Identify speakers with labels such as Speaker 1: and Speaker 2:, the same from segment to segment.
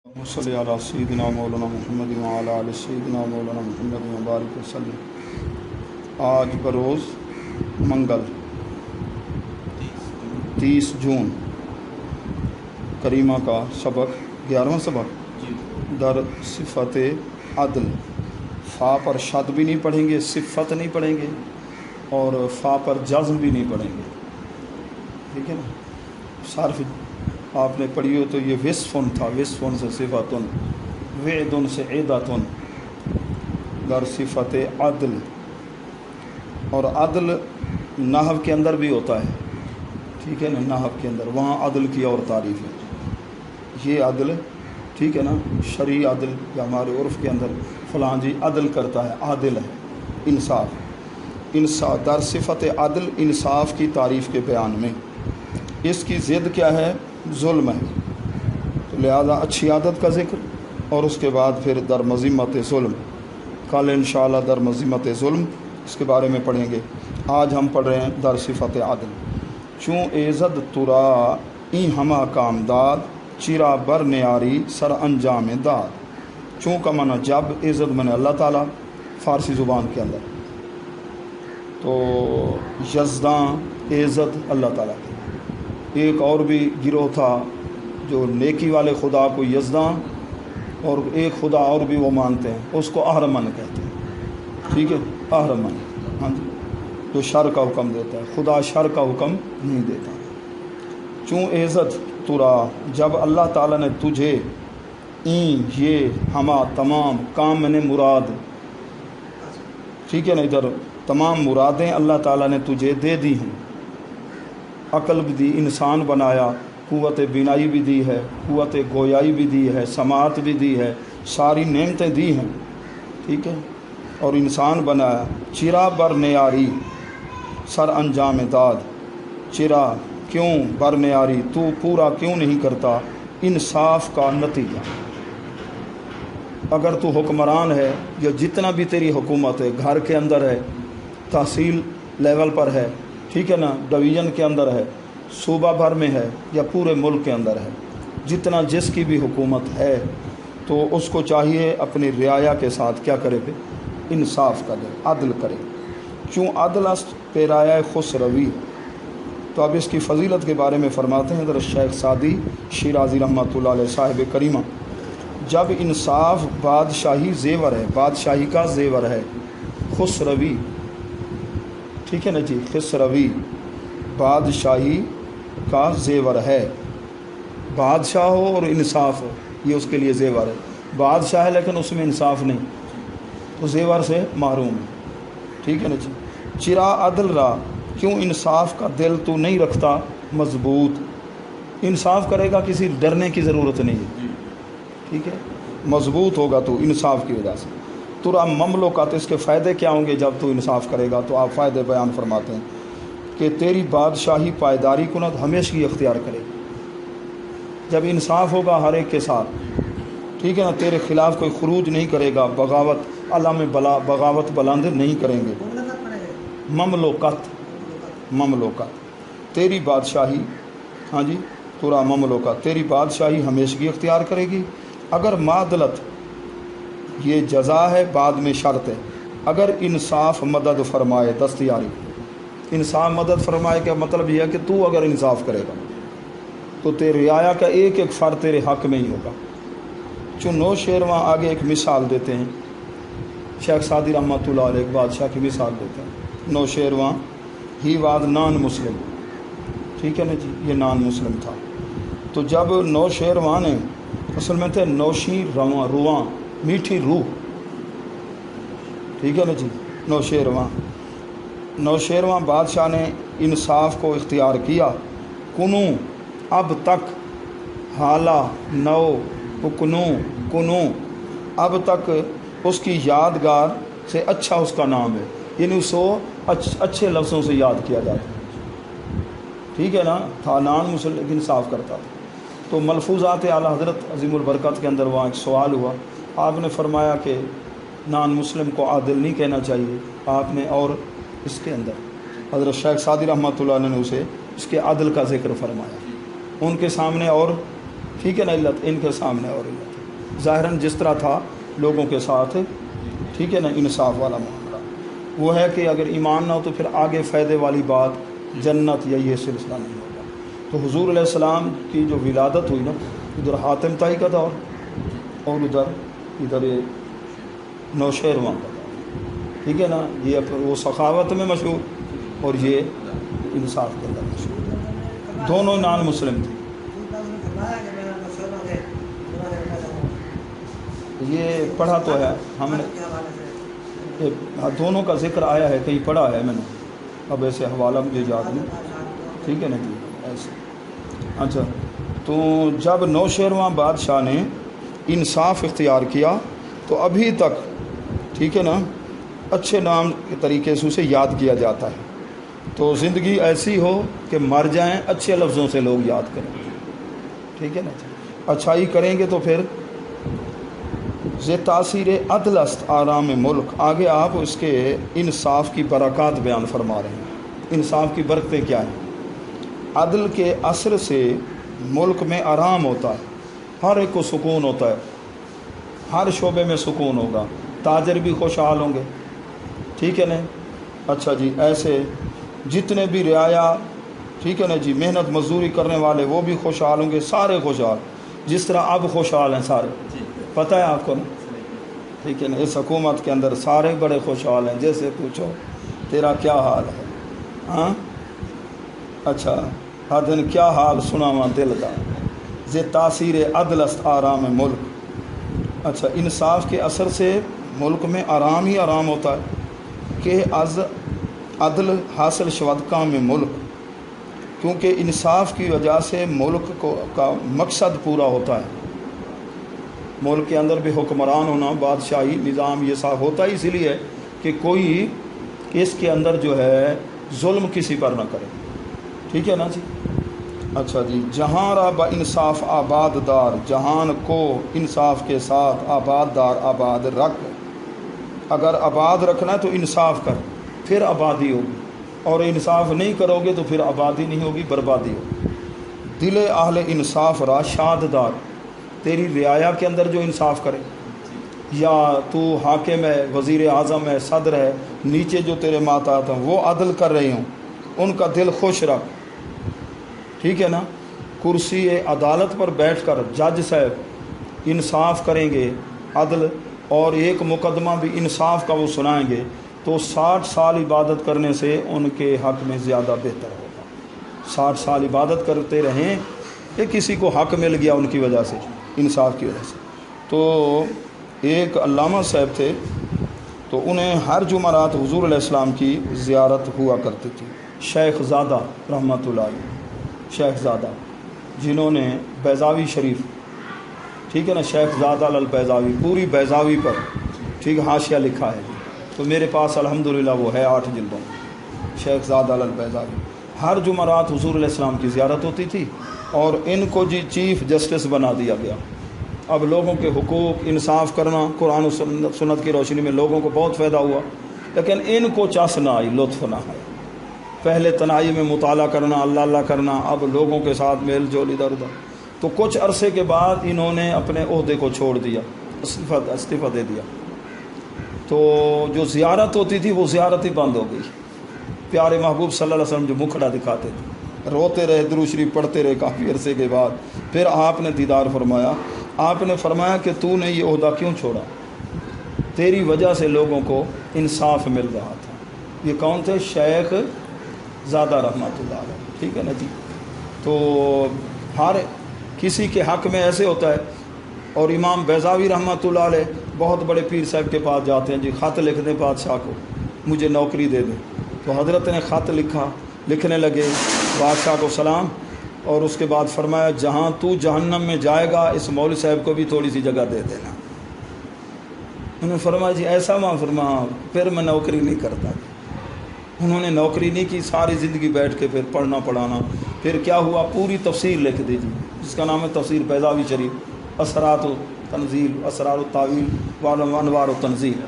Speaker 1: صلی علی سیدنا مولانا محمد وعلی آل سیدنا مولانا محمد مبارک وسلم۔ آج بروز منگل 30 جون کریمہ کا سبق 11واں سبق در صفت عدل۔ فا پر شد بھی نہیں پڑھیں گے، صفت نہیں پڑھیں گے، اور فا پر جزم بھی نہیں پڑھیں گے، ٹھیک ہے نا۔ صرف آپ نے پڑھی ہو تو یہ وصفن تھا، وصفن سے صفتن، وعدن سے عدتن، در صفت عدل۔ اور عدل نحو کے اندر بھی ہوتا ہے، ٹھیک ہے نا، نحو کے اندر وہاں عدل کی اور تعریف ہے۔ یہ عدل، ٹھیک ہے نا، شرعی عدل یا ہمارے عرف کے اندر فلاں جی عدل کرتا ہے، عادل ہے، انصاف در صفت عدل، انصاف کی تعریف کے بیان میں۔ اس کی ضد کیا ہے؟ ظلم ہے، تو لہذا اچھی عادت کا ذکر، اور اس کے بعد پھر در مذمت ظلم۔ کل انشاءاللہ در مذمت ظلم اس کے بارے میں پڑھیں گے۔ آج ہم پڑھ رہے ہیں در صفت عدل۔ چوں ایزد ترا این ہما کام داد، چیرا بر نیاری سر انجام داد۔ چوں کا معنی جب، ایزد من اللہ تعالیٰ فارسی زبان کے اندر، تو یزداں ایزد اللہ تعالیٰ کی۔ ایک اور بھی گروہ تھا جو نیکی والے خدا کو یزداں، اور ایک خدا اور بھی وہ مانتے ہیں، اس کو اہرمن کہتے ہیں، ٹھیک ہے، اہرمن، ہاں جی، جو شر کا حکم دیتا ہے، خدا شر کا حکم نہیں دیتا۔ چوں عزت ترا، جب اللہ تعالیٰ نے تجھے، این یہ ہما تمام، کام میں نے مراد، ٹھیک ہے نا، ادھر تمام مرادیں اللہ تعالیٰ نے تجھے دے دی ہیں۔ عقل بھی دی، انسان بنایا، قوت بینائی بھی دی ہے، قوت گویائی بھی دی ہے، سماعت بھی دی ہے، ساری نعمتیں دی ہیں، ٹھیک ہے، اور انسان بنایا۔ چرا بر نیاری سر انجام داد، چرا کیوں، بر نیاری تو پورا کیوں نہیں کرتا انصاف کا نتیجہ۔ اگر تو حکمران ہے، یا جتنا بھی تیری حکومت ہے، گھر کے اندر ہے، تحصیل لیول پر ہے، ٹھیک ہے نا، ڈویژن کے اندر ہے، صوبہ بھر میں ہے، یا پورے ملک کے اندر ہے، جتنا جس کی بھی حکومت ہے، تو اس کو چاہیے اپنی رعایا کے ساتھ کیا کرے؟ پہ انصاف کرے، عدل کرے۔ چوں عدل است پیرایہ خسروی۔ تو اب اس کی فضیلت کے بارے میں فرماتے ہیں حضرت شیخ سعدی شیرازی رحمۃ اللہ علیہ صاحب کریمہ۔ جب انصاف بادشاہی زیور ہے، بادشاہی کا زیور ہے، خسروی، ٹھیک ہے نا جی، خسروی بادشاہی کا زیور ہے۔ بادشاہ ہو اور انصاف ہو، یہ اس کے لیے زیور ہے۔ بادشاہ ہے لیکن اس میں انصاف نہیں، تو زیور سے محروم ہے، ٹھیک ہے نا جی۔ چرا عدل را، کیوں انصاف کا دل تو نہیں رکھتا مضبوط۔ انصاف کرے گا، کسی ڈرنے کی ضرورت نہیں ہے، ٹھیک ہے، مضبوط ہوگا تو انصاف کی وجہ سے۔ ترا مملوکات، اس کے فائدے کیا ہوں گے جب تو انصاف کرے گا؟ تو آپ فائدے بیان فرماتے ہیں کہ تیری بادشاہی پائیداری کند ہمیشگی اختیار کرے گی۔ جب انصاف ہوگا ہر ایک کے ساتھ، ٹھیک ہے نا، تیرے خلاف کوئی خروج نہیں کرے گا، بغاوت، اللہ میں بغاوت بلند نہیں کریں گے۔ مملوکت، مملوکت تیری بادشاہی، ہاں جی، ترا مملوکت تیری بادشاہی ہمیشگی اختیار کرے گی۔ اگر معدلت، یہ جزا ہے، بعد میں شرط ہے، اگر انصاف مدد فرمائے، دستیاری، انصاف مدد فرمائے کا مطلب یہ ہے کہ تو اگر انصاف کرے گا تو تیرے رعایا کا ایک ایک فرد تیرے حق میں ہی ہوگا۔ چون نو شیرواں آگے ایک مثال دیتے ہیں، شیخ سعدی رحمۃ اللہ علیہ ایک بادشاہ کی مثال دیتے ہیں۔ نو شیرواں ہی واد نان مسلم، ٹھیک ہے نا جی، یہ نان مسلم تھا۔ تو جب نو شیرواں نے، اصل میں تھے نوشی رواں، میٹھی روح، ٹھیک ہے نا جی، نوشیرواں بادشاہ نے انصاف کو اختیار کیا۔ کنوں، اب تک، حالہ، نو، کنوں، اب تک اس کی یادگار سے اچھا اس کا نام ہے، یعنی اس کو اچھے لفظوں سے یاد کیا جاتا ہے، ٹھیک ہے نا، تھا نان مسلم لیکن انصاف کرتا تھا۔ تو ملفوظات اعلیٰ حضرت عظیم البرکت کے اندر وہاں ایک سوال ہوا، آپ نے فرمایا کہ نان مسلم کو عادل نہیں کہنا چاہیے، آپ نے، اور اس کے اندر حضرت شیخ سعدی رحمۃ اللہ علیہ نے اسے اس کے عدل کا ذکر فرمایا، ان کے سامنے اور، ٹھیک ہے نا، علت، ان کے سامنے اور علت۔ ظاہراً جس طرح تھا لوگوں کے ساتھ، ٹھیک ہے نا، انصاف والا معاملہ وہ ہے کہ اگر ایمان نہ ہو تو پھر آگے فائدے والی بات جنت یا یہ سلسلہ نہیں ہوگا۔ تو حضور علیہ السلام کی جو ولادت ہوئی نا، ادھر حاتم طائی کا دور اور ادھر نوشیروان کا دور، ٹھیک ہے نا، یہ وہ سخاوت میں مشہور اور یہ انصاف کے اندر مشہور، دونوں نان مسلم تھے۔ یہ پڑھا تو ہے ہم نے، دونوں کا ذکر آیا ہے، کہیں پڑھا ہے میں نے، اب ایسے حوالہ مجھے یاد نہیں، ٹھیک ہے نا جی ایسے۔ اچھا، تو جب نوشیروان بادشاہ نے انصاف اختیار کیا تو ابھی تک، ٹھیک ہے نا، اچھے نام کے طریقے سے اسے یاد کیا جاتا ہے۔ تو زندگی ایسی ہو کہ مر جائیں اچھے لفظوں سے لوگ یاد کریں، ٹھیک ہے نا، اچھائی کریں گے تو پھر تاثیر عدل است آرام ملک۔ آگے آپ اس کے انصاف کی برکات بیان فرما رہے ہیں۔ انصاف کی برکتیں کیا ہیں؟ عدل کے اثر سے ملک میں آرام ہوتا ہے، ہر ایک کو سکون ہوتا ہے، ہر شعبے میں سکون ہوگا، تاجر بھی خوشحال ہوں گے، ٹھیک ہے نا۔ اچھا جی، ایسے جتنے بھی رعایا، ٹھیک ہے نا جی، محنت مزدوری کرنے والے وہ بھی خوشحال ہوں گے، سارے خوشحال، جس طرح اب خوشحال ہیں سارے، پتہ ہے آپ کو نا، ٹھیک ہے نا۔ اس حکومت کے اندر سارے بڑے خوشحال ہیں، جیسے پوچھو تیرا کیا حال ہے، ہاں اچھا، ہر دن کیا حال سناواں دل دا، تاثیر عدل است آرام ملک۔ اچھا، انصاف کے اثر سے ملک میں آرام ہی آرام ہوتا ہے کہ از عدل حاصل شود کام ملک، کیونکہ انصاف کی وجہ سے ملک کا مقصد پورا ہوتا ہے۔ ملک کے اندر بھی حکمران ہونا، بادشاہی نظام یہ سب ہوتا ہی اسی لیے کہ کوئی اس کے اندر جو ہے ظلم کسی پر نہ کرے، ٹھیک ہے نا جی۔ اچھا جی، جہاں را با انصاف آباد دار، جہان کو انصاف کے ساتھ آباد دار آباد رکھ۔ اگر آباد رکھنا ہے تو انصاف کر، پھر آبادی ہوگی، اور انصاف نہیں کرو گے تو پھر آبادی نہیں ہوگی، بربادی ہوگی۔ دل اہل انصاف را شاد دار، تیری رعایا کے اندر جو انصاف کرے، یا تو حاکم ہے، وزیر اعظم ہے، صدر ہے، نیچے جو تیرے ماتحت ہیں وہ عدل کر رہے ہوں، ان کا دل خوش رکھ، ٹھیک ہے نا۔ کرسی عدالت پر بیٹھ کر جج صاحب انصاف کریں گے، عدل، اور ایک مقدمہ بھی انصاف کا وہ سنائیں گے، تو 60 سال عبادت کرنے سے ان کے حق میں زیادہ بہتر ہوگا۔ 60 سال عبادت کرتے رہیں کہ کسی کو حق مل گیا ان کی وجہ سے، انصاف کی وجہ سے۔ تو ایک علامہ صاحب تھے، تو انہیں ہر جمعرات حضور علیہ السلام کی زیارت ہوا کرتی تھی، شیخ زادہ رحمۃ اللہ علیہ، شیخ زادہ، جنہوں نے بیضاوی شریف، ٹھیک ہے نا، شیخ زادہ البیضاوی، پوری بیضاوی پر ٹھیک حاشیہ لکھا ہے، تو میرے پاس الحمدللہ وہ ہے 8 جلدوں، شیخ زادہ البیضاوی۔ ہر جمعرات حضور علیہ السلام کی زیارت ہوتی تھی، اور ان کو جی چیف جسٹس بنا دیا گیا۔ اب لوگوں کے حقوق انصاف کرنا، قرآن و سنت کی روشنی میں لوگوں کو بہت فائدہ ہوا، لیکن ان کو چس نہ آئی، لطف نہ آئی۔ پہلے تنہائی میں مطالعہ کرنا، اللہ اللہ کرنا، اب لوگوں کے ساتھ میل جول ادھر ادھر، تو کچھ عرصے کے بعد انہوں نے اپنے عہدے کو چھوڑ دیا، استعفیٰ دے دیا، تو جو زیارت ہوتی تھی وہ زیارت ہی بند ہو گئی۔ پیارے محبوب صلی اللہ علیہ وسلم جو مکھڑا دکھاتے تھے، روتے رہے، درود شریف پڑھتے رہے کافی عرصے کے بعد، پھر آپ نے دیدار فرمایا، آپ نے فرمایا کہ تو نے یہ عہدہ کیوں چھوڑا؟ تیری وجہ سے لوگوں کو انصاف مل رہا تھا۔ یہ کون تھے؟ شیخ زادہ رحمۃ اللہ علیہ، ٹھیک ہے نا جی۔ تو ہر کسی کے حق میں ایسے ہوتا ہے، اور امام بیضاوی رحمۃ اللہ علیہ بہت بڑے پیر صاحب کے پاس جاتے ہیں، جی خط لکھ دیں بادشاہ کو، مجھے نوکری دے دیں۔ تو حضرت نے خط لکھنے لگے بادشاہ کو سلام، اور اس کے بعد فرمایا جہاں تو جہنم میں جائے گا اس مولوی صاحب کو بھی تھوڑی سی جگہ دے دینا۔ انہوں نے فرمایا جی ایسا ماں، فرمایا پھر میں نوکری نہیں کرتا۔ انہوں نے نوکری نہیں کی، ساری زندگی بیٹھ کے پھر پڑھنا پڑھانا، پھر کیا ہوا، پوری تفسیر لکھ دی جی، جس کا نام ہے تفسیر بیضاوی شریف، اسرات و تنزیل، اسرار التاویل و انوار و تنزیل،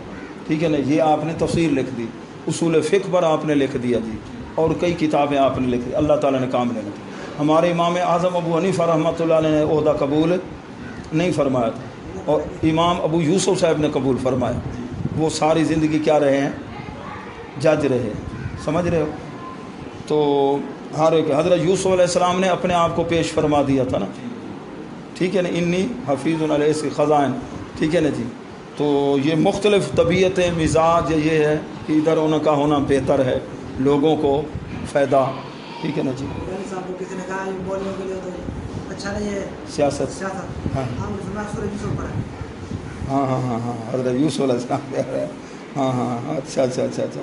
Speaker 1: ٹھیک ہے نا، یہ آپ نے تفسیر لکھ دی، اصول فقہ پر آپ نے لکھ دیا جی، اور کئی کتابیں آپ نے لکھ دی، اللہ تعالیٰ نے کام لے لیا۔ ہمارے امام اعظم ابو حنیفہ رحمۃ اللہ علیہ نے عہدہ قبول نہیں فرمایا تھا، اور امام ابو یوسف صاحب نے قبول فرمایا. وہ ساری زندگی کیا رہے ہیں؟ جج رہے. سمجھ رہے ہو؟ تو ہر ایک حضرت یوسف علیہ السلام نے اپنے آپ کو پیش فرما دیا تھا نا. ٹھیک ہے نا، انی حفیظ علیہ سے خزائن. ٹھیک ہے نا جی. تو یہ مختلف طبیعتیں، مزاج یہ ہے کہ ادھر ان کا ہونا بہتر ہے، لوگوں کو فائدہ. ٹھیک ہے نا جی.
Speaker 2: کسی نے کہا بولنے کے لیے تو اچھا نہیں ہے
Speaker 1: سیاست. ہاں ہاں ہاں ہاں ہاں حضرت یوسف علیہ السلام کہہ رہے ہیں. ہاں ہاں اچھا اچھا اچھا اچھا.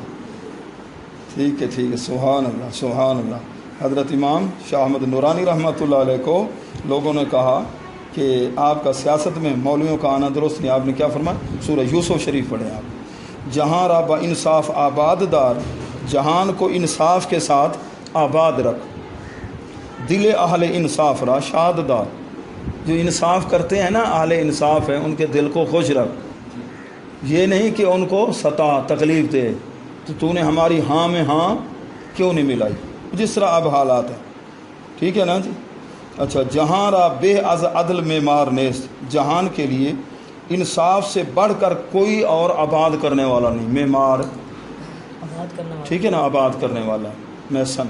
Speaker 1: ٹھیک ہے ٹھیک ہے. سبحان اللہ سبحان اللہ. حضرت امام شاہ احمد نورانی رحمۃ اللہ علیہ کو لوگوں نے کہا کہ آپ کا سیاست میں مولویوں کا آنا درست نہیں. آپ نے کیا فرمایا؟ سورہ یوسف شریف پڑھیں آپ. جہاں را با انصاف آباد دار، جہان کو انصاف کے ساتھ آباد رکھ. دل اہل انصاف را شاد دار. جو انصاف کرتے ہیں نا، اہل انصاف ہیں، ان کے دل کو خوش رکھ. یہ نہیں کہ ان کو ستا تکلیف دے تو نے ہماری ہاں میں ہاں کیوں نہیں ملائی، جس طرح اب حالات ہیں. ٹھیک ہے نا جی. اچھا. جہاں را بے از عدل معمار نیست، جہان کے لیے انصاف سے بڑھ کر کوئی اور آباد کرنے والا نہیں. معمار، ٹھیک ہے نا، آباد کرنے والا. میسن،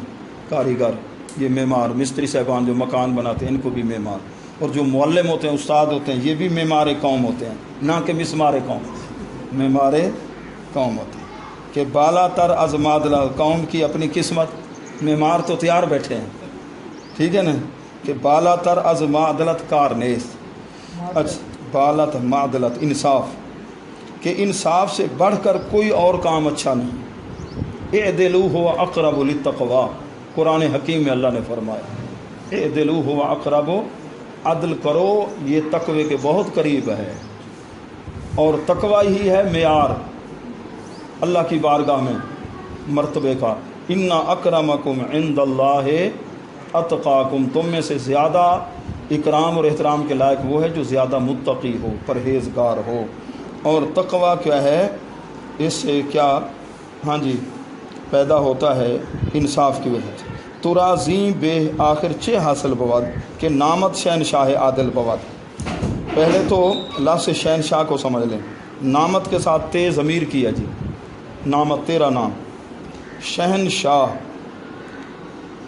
Speaker 1: کاریگر، یہ معمار، مستری صاحبان جو مکان بناتے ہیں ان کو بھی معمار. اور جو معلم ہوتے ہیں، استاد ہوتے ہیں، یہ بھی معمار قوم ہوتے ہیں، نہ کہ مسمار قوم. معمار قوم ہوتے ہیں کہ بالا تر از مادلہ، قوم کی اپنی قسمت. معمار تو تیار بیٹھے ہیں. ٹھیک ہے نا، کہ بالا تر از معدلت کار نیست. اچھا. بالت معدلت انصاف، کہ انصاف سے بڑھ کر کوئی اور کام اچھا نہیں. اعدلوا هو اقرب للتقوی، قرآن حکیم میں اللہ نے فرمایا اعدلوا هو اقرب، عدل کرو یہ تقوی کے بہت قریب ہے. اور تقوی ہی ہے معیار اللہ کی بارگاہ میں مرتبے کا. ان اکرمکم عند اللہ اتقاکم، تم میں سے زیادہ اکرام اور احترام کے لائق وہ ہے جو زیادہ متقی ہو، پرہیزگار ہو. اور تقوی کیا ہے؟ اس سے کیا ہاں جی پیدا ہوتا ہے؟ انصاف کی وجہ سے. ترازیں بے آخر چے حاصل بود کہ نامت شہنشاہ عادل بود. پہلے تو لفظ شہنشاہ کو سمجھ لیں. نامت کے ساتھ تے ضمیر کیا جی. نامت تیرا نام. شہنشاہ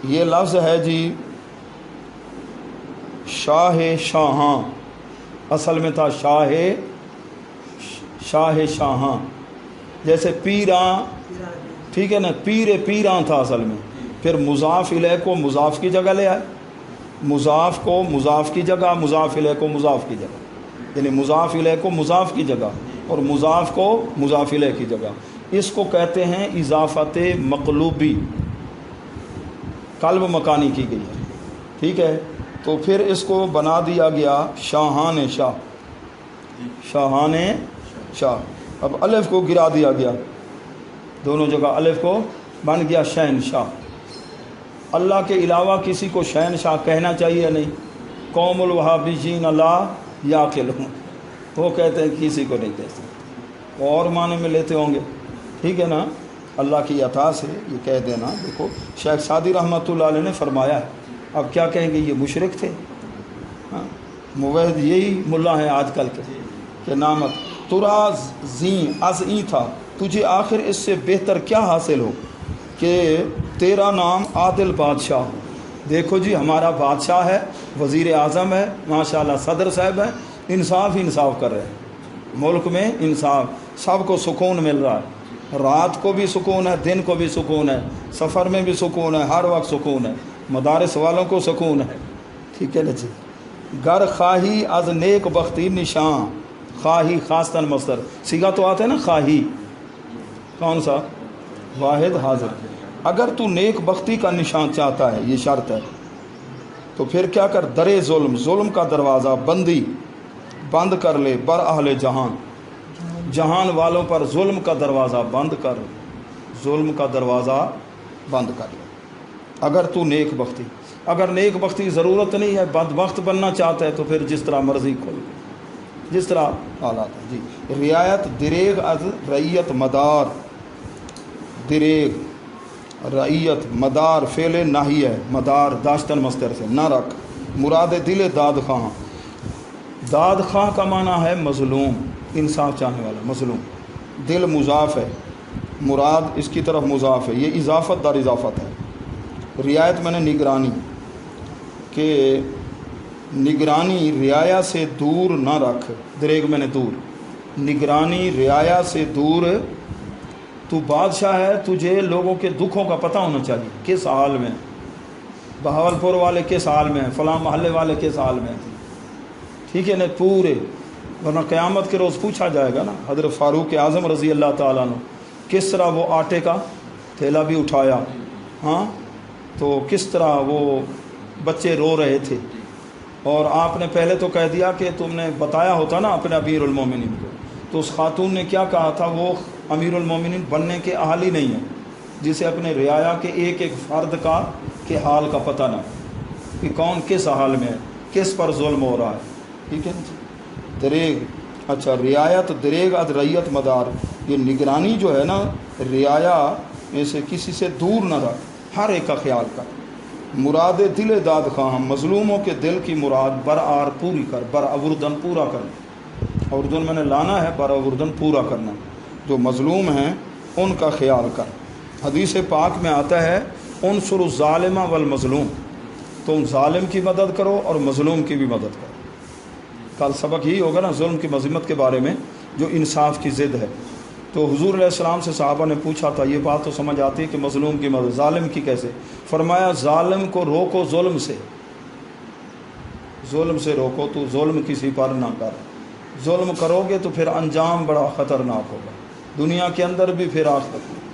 Speaker 1: یہ لفظ ہے جی شاہ شاہاں، اصل میں تھا شاہ شاہاں. جیسے پیراں، ٹھیک ہے نا، پیراں تھا اصل میں. پھر مضاف الیہ کو مضاف کی جگہ لے آئے، مضاف کو مضاف کی جگہ، مضاف الیہ کو مضاف کی جگہ. یعنی مضاف الیہ کو مضاف کی جگہ اور مضاف کو مضاف الیہ کی جگہ. اس کو کہتے ہیں اضافت مقلوبی، قلب مکانی کی گئی ہے. ٹھیک ہے. تو پھر اس کو بنا دیا گیا شاہان شاہ، شاہان شاہ. اب الف کو گرا دیا گیا، دونوں جگہ الف کو بن گیا شہنشاہ. اللہ کے علاوہ کسی کو شہنشاہ کہنا چاہیے نہیں. قوم الوہابیین لا یعقلون، وہ کہتے ہیں کسی کو نہیں کہہ سکتے، اور معنی میں لیتے ہوں گے. ٹھیک ہے نا. اللہ کی عطا سے یہ کہہ دینا. دیکھو شیخ سعدی رحمۃ اللہ علیہ نے فرمایا ہے. اب کیا کہیں گے یہ مشرک تھے؟ ہاں، موحد یہی ملا ہیں آج کل کے کہ نامت تراز زین از ای تھا، تجھے آخر اس سے بہتر کیا حاصل ہو کہ تیرا نام عادل بادشاہ ہو. دیکھو جی ہمارا بادشاہ ہے، وزیر اعظم ہے، ماشاءاللہ صدر صاحب ہیں، انصاف ہی انصاف کر رہے ہیں. ملک میں انصاف، سب کو سکون مل رہا ہے. رات کو بھی سکون ہے، دن کو بھی سکون ہے، سفر میں بھی سکون ہے، ہر وقت سکون ہے. مدارس والوں کو سکون ہے. ٹھیک ہے نا جی. گر خواہی از نیک بختی نشان، خواہی خاصتاً مصدر سیگا تو آتا ہے نا خواہی، کون سا؟ واحد حاضر. اگر تو نیک بختی کا نشان چاہتا ہے، یہ شرط ہے، تو پھر کیا کر؟ درے ظلم، ظلم کا دروازہ بندی بند کر لے بر اہل جہان، جہان والوں پر ظلم کا دروازہ بند کر، ظلم کا دروازہ بند کر لے. اگر تو نیک بختی، اگر نیک بختی ضرورت نہیں ہے، بدبخت بننا چاہتا ہے، تو پھر جس طرح مرضی کھول، جس طرح حالات ہے جی. رعایت دریغ از رعیت مدار، دریغ رعیت مدار فعل ناہی ہے، مدار داشتن مصدر سے نہ رکھ. مراد دل داد خواہ، داد خواہ کا معنی ہے مظلوم، انصاف چاہنے والا، مظلوم۔ دل مضاف ہے، مراد اس کی طرف مضاف ہے، یہ اضافت در اضافت ہے۔ رعایت میں نے نگرانی، کہ نگرانی رعایا سے دور نہ رکھ، دریگ میں نے دور، نگرانی رعایا سے دور۔ تو بادشاہ ہے، تجھے لوگوں کے دکھوں کا پتہ ہونا چاہیے، کس حال میں، بہاولپور والے کس حال میں ہیں، فلاں محلے والے کس حال میں ہیں، ٹھیک ہے نا، پورے، ورنہ قیامت کے روز پوچھا جائے گا نا۔ حضرت فاروق اعظم رضی اللہ تعالیٰ عنہ کس طرح وہ آٹے کا تھیلا بھی اٹھایا، ہاں، تو کس طرح وہ بچے رو رہے تھے، اور آپ نے پہلے تو کہہ دیا کہ تم نے بتایا ہوتا نا اپنے امیر المومنین کو، تو اس خاتون نے کیا کہا تھا، وہ امیر المومنین بننے کے اہل ہی نہیں ہے جسے اپنے رعایا کے ایک ایک فرد کا کے حال کا پتہ نہ کہ کون کس حال میں ہے، کس پر ظلم ہو رہا ہے، ٹھیک ہے۔ دریگ، اچھا، رعایت دریگ از ریت مدار، یہ نگرانی جو ہے نا، رعایا میں سے کسی سے دور نہ رکھ، ہر ایک کا خیال کر۔ مراد دل داد خواہم، مظلوموں کے دل کی مراد برآر پوری کر، برآوردن پورا کرنا، اردن میں نے لانا ہے، برآوردن پورا کرنا، جو مظلوم ہیں ان کا خیال کر۔ حدیث پاک میں آتا ہے انصر الظالم والمظلوم، تم ظالم کی مدد کرو اور مظلوم کی بھی مدد کرو۔ کل سبق یہی ہوگا نا ظلم کی مذمت کے بارے میں، جو انصاف کی ضد ہے۔ تو حضور علیہ السلام سے صحابہ نے پوچھا تھا، یہ بات تو سمجھ آتی ہے کہ مظلوم کی مدد، ظالم کی کیسے؟ فرمایا ظالم کو روکو ظلم سے، ظلم سے روکو، تو ظلم کسی پر نہ کر، ظلم کرو گے تو پھر انجام بڑا خطرناک ہوگا، دنیا کے اندر بھی پھر آخرت میں۔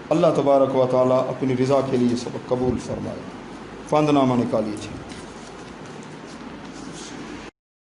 Speaker 1: اللہ تبارک و تعالیٰ اپنی رضا کے لیے سبق قبول فرمائے۔ فند نامہ نکالیے جی۔